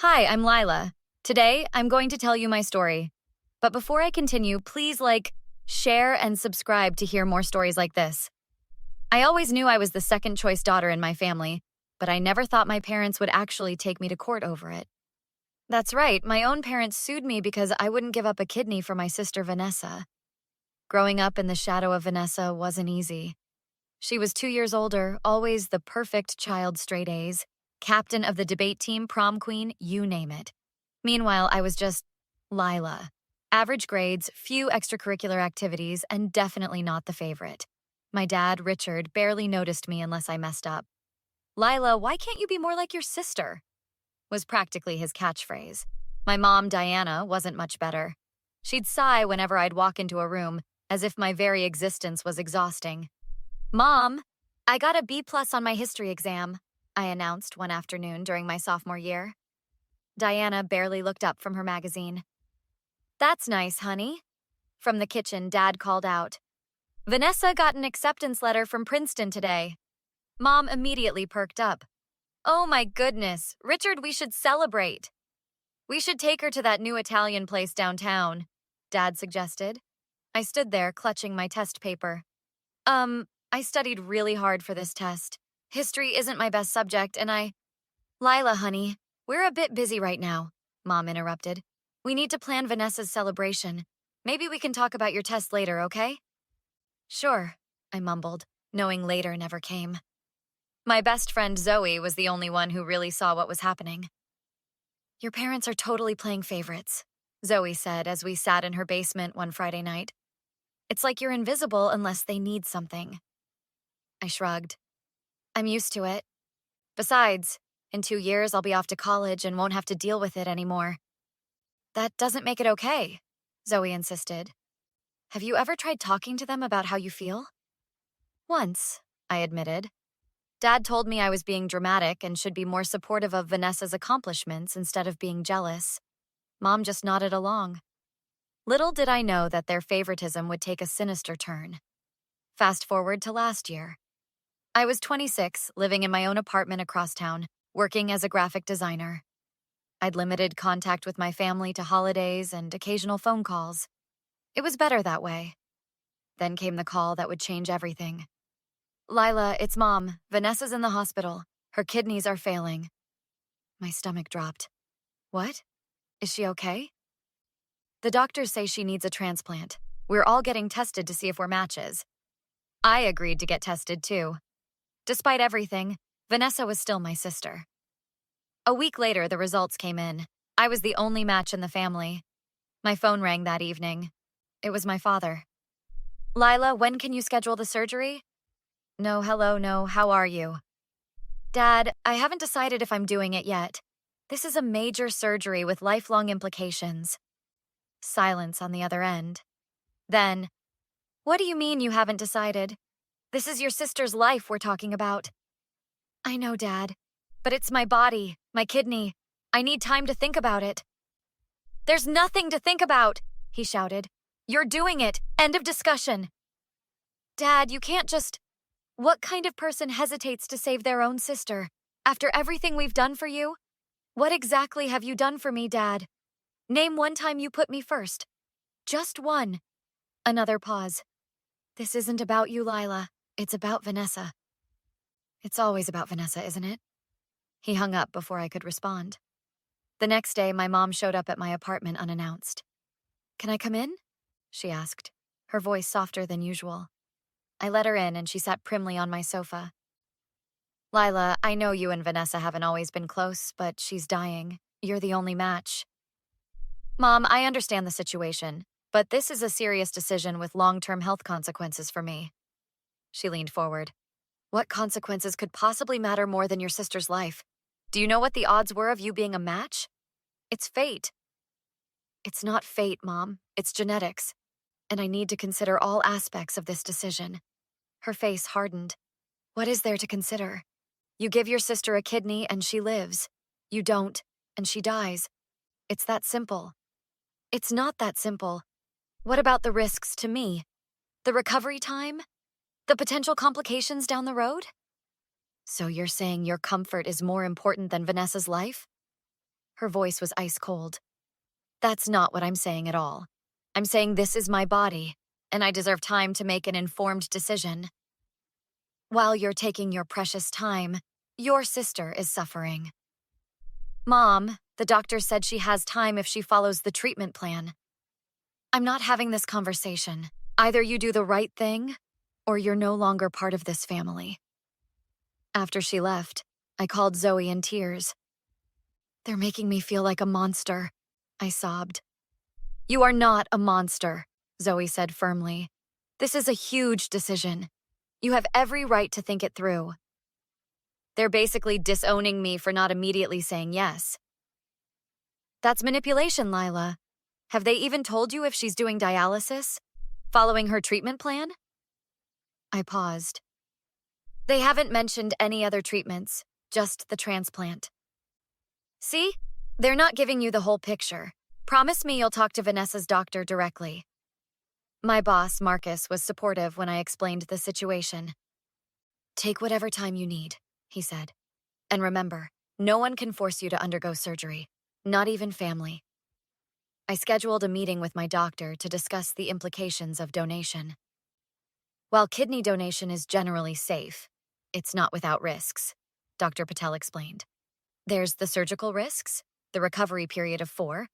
Hi, I'm Lila. Today, I'm going to tell you my story. But before I continue, please share, and subscribe to hear more stories like this. I always knew I was the second choice daughter in my family, but I never thought my parents would actually take me to court over it. That's right, my own parents sued me because I wouldn't give up a kidney for my sister Vanessa. Growing up in the shadow of Vanessa wasn't easy. She was 2 years older, always the perfect child, straight A's, captain of the debate team, prom queen, you name it. Meanwhile, I was just Lila. Average grades, few extracurricular activities, and definitely not the favorite. My dad, Richard, barely noticed me unless I messed up. Lila, why can't you be more like your sister? Was practically his catchphrase. My mom, Diana, wasn't much better. She'd sigh whenever I'd walk into a room, as if my very existence was exhausting. Mom, I got a B+ on my history exam, I announced one afternoon during my sophomore year. Diana barely looked up from her magazine. That's nice, honey. From the kitchen, Dad called out. Vanessa got an acceptance letter from Princeton today. Mom immediately perked up. Oh my goodness, Richard, we should celebrate. We should take her to that new Italian place downtown, Dad suggested. I stood there, clutching my test paper. I studied really hard for this test. History isn't my best subject, and Lila, honey, we're a bit busy right now, Mom interrupted. We need to plan Vanessa's celebration. Maybe we can talk about your test later, okay? Sure, I mumbled, knowing later never came. My best friend Zoe was the only one who really saw what was happening. Your parents are totally playing favorites, Zoe said as we sat in her basement one Friday night. It's like you're invisible unless they need something. I shrugged. I'm used to it. Besides, in 2 years I'll be off to college and won't have to deal with it anymore. That doesn't make it okay, Zoe insisted. Have you ever tried talking to them about how you feel? Once, I admitted. Dad told me I was being dramatic and should be more supportive of Vanessa's accomplishments instead of being jealous. Mom just nodded along. Little did I know that their favoritism would take a sinister turn. Fast forward to last year. I was 26, living in my own apartment across town, working as a graphic designer. I'd limited contact with my family to holidays and occasional phone calls. It was better that way. Then came the call that would change everything. Lila, it's Mom. Vanessa's in the hospital. Her kidneys are failing. My stomach dropped. What? Is she okay? The doctors say she needs a transplant. We're all getting tested to see if we're matches. I agreed to get tested too. Despite everything, Vanessa was still my sister. A week later, the results came in. I was the only match in the family. My phone rang that evening. It was my father. Lila, when can you schedule the surgery? No, hello, no, how are you? Dad, I haven't decided if I'm doing it yet. This is a major surgery with lifelong implications. Silence on the other end. Then, what do you mean you haven't decided? This is your sister's life we're talking about. I know, Dad, but it's my body, my kidney. I need time to think about it. There's nothing to think about, he shouted. You're doing it. End of discussion. Dad, you can't just... What kind of person hesitates to save their own sister? After everything we've done for you? What exactly have you done for me, Dad? Name one time you put me first. Just one. Another pause. This isn't about you, Lila. It's about Vanessa. It's always about Vanessa, isn't it? He hung up before I could respond. The next day, my mom showed up at my apartment unannounced. Can I come in? She asked, her voice softer than usual. I let her in and she sat primly on my sofa. Lila, I know you and Vanessa haven't always been close, but she's dying. You're the only match. Mom, I understand the situation, but this is a serious decision with long-term health consequences for me. She leaned forward. What consequences could possibly matter more than your sister's life? Do you know what the odds were of you being a match? It's fate. It's not fate, Mom. It's genetics. And I need to consider all aspects of this decision. Her face hardened. What is there to consider? You give your sister a kidney and she lives. You don't, and she dies. It's that simple. It's not that simple. What about the risks to me? The recovery time? The potential complications down the road? So you're saying your comfort is more important than Vanessa's life? Her voice was ice cold. That's not what I'm saying at all. I'm saying this is my body, and I deserve time to make an informed decision. While you're taking your precious time, your sister is suffering. Mom, the doctor said she has time if she follows the treatment plan. I'm not having this conversation. Either you do the right thing, or you're no longer part of this family. After she left, I called Zoe in tears. They're making me feel like a monster, I sobbed. You are not a monster, Zoe said firmly. This is a huge decision. You have every right to think it through. They're basically disowning me for not immediately saying yes. That's manipulation, Lila. Have they even told you if she's doing dialysis? Following her treatment plan? I paused. They haven't mentioned any other treatments, just the transplant. See? They're not giving you the whole picture. Promise me you'll talk to Vanessa's doctor directly. My boss, Marcus, was supportive when I explained the situation. Take whatever time you need, he said. And remember, no one can force you to undergo surgery, not even family. I scheduled a meeting with my doctor to discuss the implications of donation. While kidney donation is generally safe, it's not without risks, Dr. Patel explained. There's the surgical risks, the recovery period of 4-6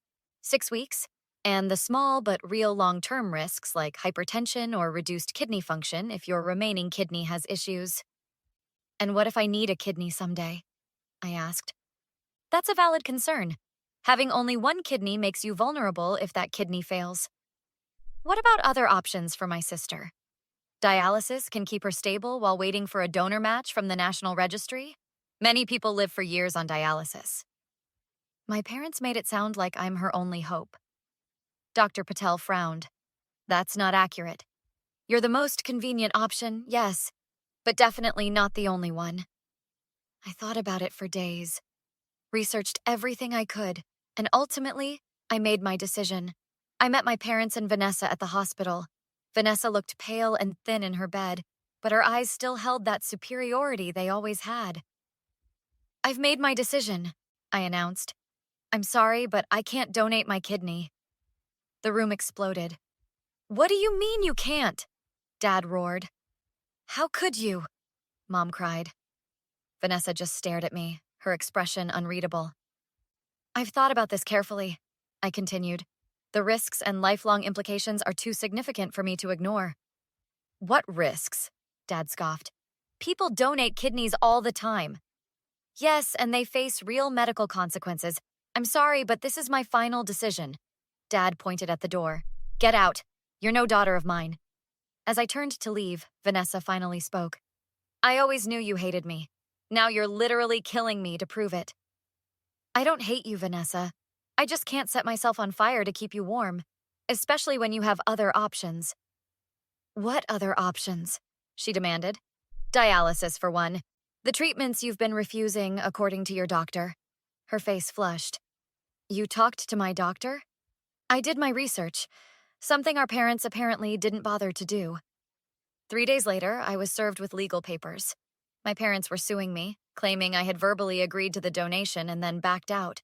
weeks, and the small but real long-term risks like hypertension or reduced kidney function if your remaining kidney has issues. And what if I need a kidney someday? I asked. That's a valid concern. Having only one kidney makes you vulnerable if that kidney fails. What about other options for my sister? Dialysis can keep her stable while waiting for a donor match from the National Registry. Many people live for years on dialysis. My parents made it sound like I'm her only hope. Dr. Patel frowned. That's not accurate. You're the most convenient option, yes, but definitely not the only one. I thought about it for days, researched everything I could, and ultimately, I made my decision. I met my parents and Vanessa at the hospital. Vanessa looked pale and thin in her bed, but her eyes still held that superiority they always had. I've made my decision, I announced. I'm sorry, but I can't donate my kidney. The room exploded. What do you mean you can't? Dad roared. How could you? Mom cried. Vanessa just stared at me, her expression unreadable. I've thought about this carefully, I continued. The risks and lifelong implications are too significant for me to ignore. What risks? Dad scoffed. People donate kidneys all the time. Yes, and they face real medical consequences. I'm sorry, but this is my final decision. Dad pointed at the door. Get out. You're no daughter of mine. As I turned to leave, Vanessa finally spoke. I always knew you hated me. Now you're literally killing me to prove it. I don't hate you, Vanessa. I just can't set myself on fire to keep you warm, especially when you have other options. What other options? She demanded. Dialysis, for one. The treatments you've been refusing, according to your doctor. Her face flushed. You talked to my doctor? I did my research, something our parents apparently didn't bother to do. 3 days later, I was served with legal papers. My parents were suing me, claiming I had verbally agreed to the donation and then backed out,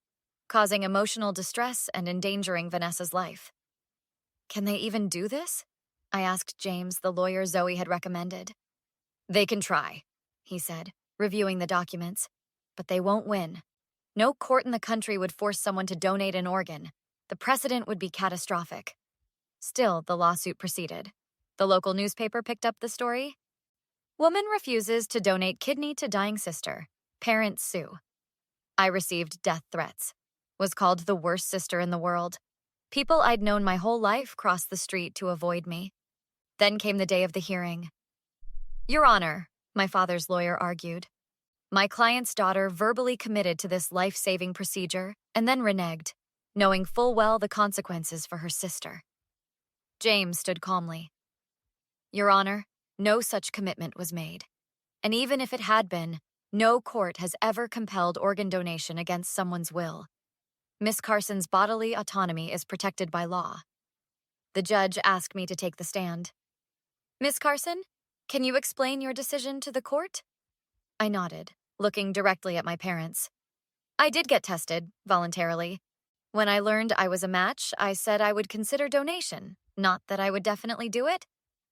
causing emotional distress and endangering Vanessa's life. Can they even do this? I asked James, the lawyer Zoe had recommended. They can try, he said, reviewing the documents, but they won't win. No court in the country would force someone to donate an organ. The precedent would be catastrophic. Still, the lawsuit proceeded. The local newspaper picked up the story. Woman refuses to donate kidney to dying sister. Parents sue. I received death threats. Was called the worst sister in the world. People I'd known my whole life crossed the street to avoid me. Then came the day of the hearing. Your Honor, my father's lawyer argued. My client's daughter verbally committed to this life-saving procedure and then reneged, knowing full well the consequences for her sister. James stood calmly. Your Honor, no such commitment was made. And even if it had been, no court has ever compelled organ donation against someone's will. Miss Carson's bodily autonomy is protected by law. The judge asked me to take the stand. Miss Carson, can you explain your decision to the court? I nodded, looking directly at my parents. I did get tested, voluntarily. When I learned I was a match, I said I would consider donation, not that I would definitely do it.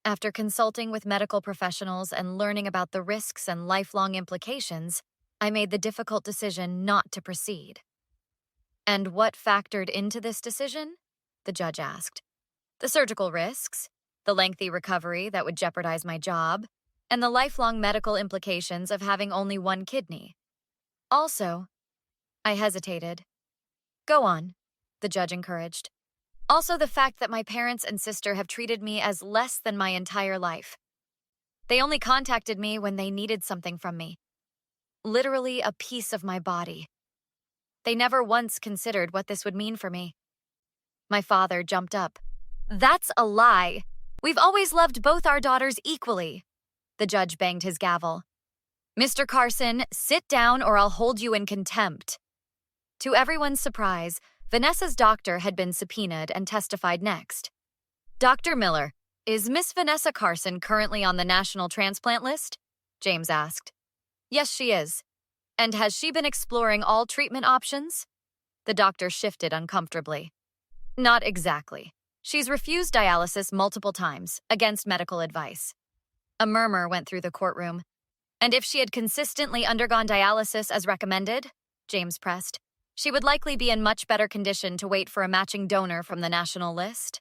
After consulting with medical professionals and learning about the risks and lifelong implications, I made the difficult decision not to proceed. And what factored into this decision? The judge asked. The surgical risks, the lengthy recovery that would jeopardize my job, and the lifelong medical implications of having only one kidney. Also, I hesitated. Go on, the judge encouraged. Also, the fact that my parents and sister have treated me as less than my entire life. They only contacted me when they needed something from me. Literally a piece of my body. They never once considered what this would mean for me. My father jumped up. That's a lie. We've always loved both our daughters equally. The judge banged his gavel. Mr. Carson, sit down or I'll hold you in contempt. To everyone's surprise, Vanessa's doctor had been subpoenaed and testified next. Dr. Miller, is Miss Vanessa Carson currently on the national transplant list? James asked. Yes, she is. And has she been exploring all treatment options? The doctor shifted uncomfortably. Not exactly. She's refused dialysis multiple times, against medical advice. A murmur went through the courtroom. And if she had consistently undergone dialysis as recommended, James pressed, she would likely be in much better condition to wait for a matching donor from the national list.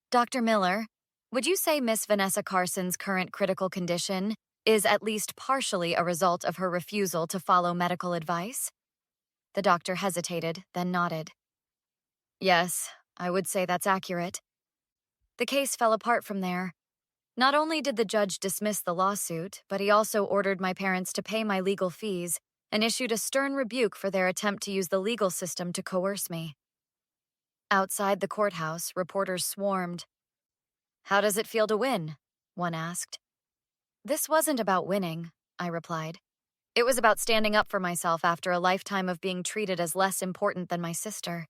Dr. Miller, would you say Miss Vanessa Carson's current critical condition is at least partially a result of her refusal to follow medical advice? The doctor hesitated, then nodded. Yes, I would say that's accurate. The case fell apart from there. Not only did the judge dismiss the lawsuit, but he also ordered my parents to pay my legal fees and issued a stern rebuke for their attempt to use the legal system to coerce me. Outside the courthouse, reporters swarmed. How does it feel to win? One asked. This wasn't about winning, I replied. It was about standing up for myself after a lifetime of being treated as less important than my sister.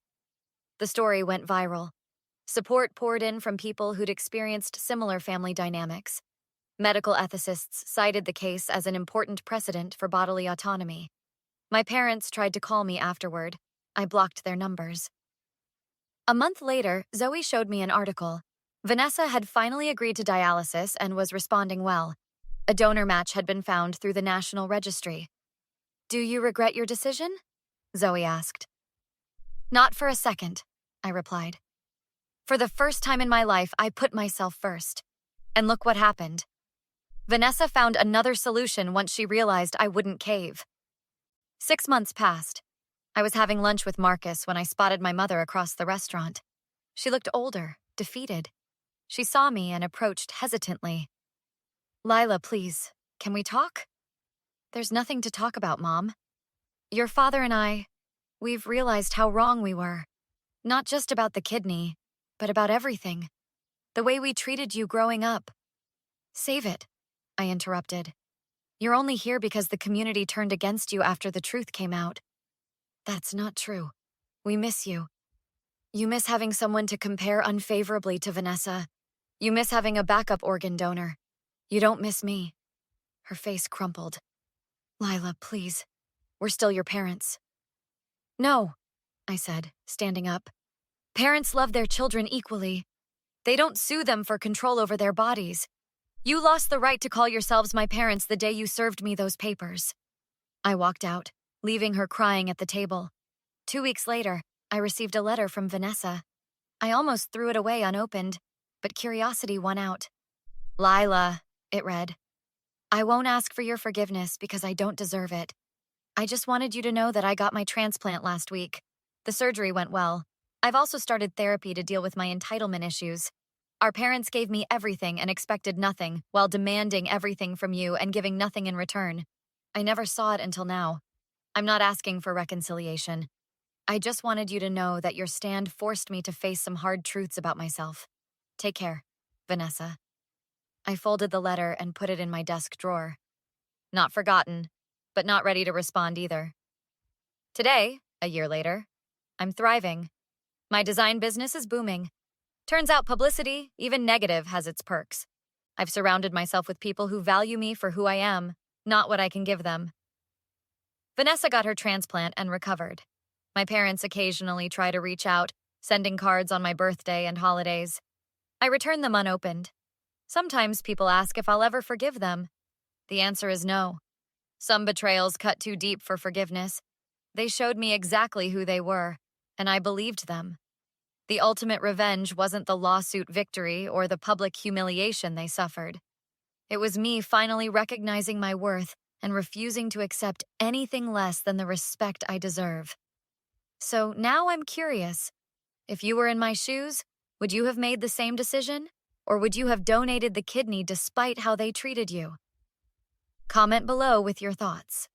The story went viral. Support poured in from people who'd experienced similar family dynamics. Medical ethicists cited the case as an important precedent for bodily autonomy. My parents tried to call me afterward. I blocked their numbers. A month later, Zoe showed me an article. Vanessa had finally agreed to dialysis and was responding well. A donor match had been found through the National Registry. Do you regret your decision? Zoe asked. Not for a second, I replied. For the first time in my life, I put myself first. And look what happened. Vanessa found another solution once she realized I wouldn't cave. 6 months passed. I was having lunch with Marcus when I spotted my mother across the restaurant. She looked older, defeated. She saw me and approached hesitantly. Lila, please, can we talk? There's nothing to talk about, Mom. Your father and we've realized how wrong we were. Not just about the kidney, but about everything. The way we treated you growing up. Save it, I interrupted. You're only here because the community turned against you after the truth came out. That's not true. We miss you. You miss having someone to compare unfavorably to Vanessa. You miss having a backup organ donor. You don't miss me. Her face crumpled. Lila, please. We're still your parents. No, I said, standing up. Parents love their children equally. They don't sue them for control over their bodies. You lost the right to call yourselves my parents the day you served me those papers. I walked out, leaving her crying at the table. 2 weeks later, I received a letter from Vanessa. I almost threw it away unopened, but curiosity won out. Lila, it read. I won't ask for your forgiveness because I don't deserve it. I just wanted you to know that I got my transplant last week. The surgery went well. I've also started therapy to deal with my entitlement issues. Our parents gave me everything and expected nothing, while demanding everything from you and giving nothing in return. I never saw it until now. I'm not asking for reconciliation. I just wanted you to know that your stand forced me to face some hard truths about myself. Take care, Vanessa. I folded the letter and put it in my desk drawer. Not forgotten, but not ready to respond either. Today, a year later, I'm thriving. My design business is booming. Turns out publicity, even negative, has its perks. I've surrounded myself with people who value me for who I am, not what I can give them. Vanessa got her transplant and recovered. My parents occasionally try to reach out, sending cards on my birthday and holidays. I return them unopened. Sometimes people ask if I'll ever forgive them. The answer is no. Some betrayals cut too deep for forgiveness. They showed me exactly who they were, and I believed them. The ultimate revenge wasn't the lawsuit victory or the public humiliation they suffered. It was me finally recognizing my worth and refusing to accept anything less than the respect I deserve. So now I'm curious. If you were in my shoes, would you have made the same decision? Or would you have donated the kidney despite how they treated you? Comment below with your thoughts.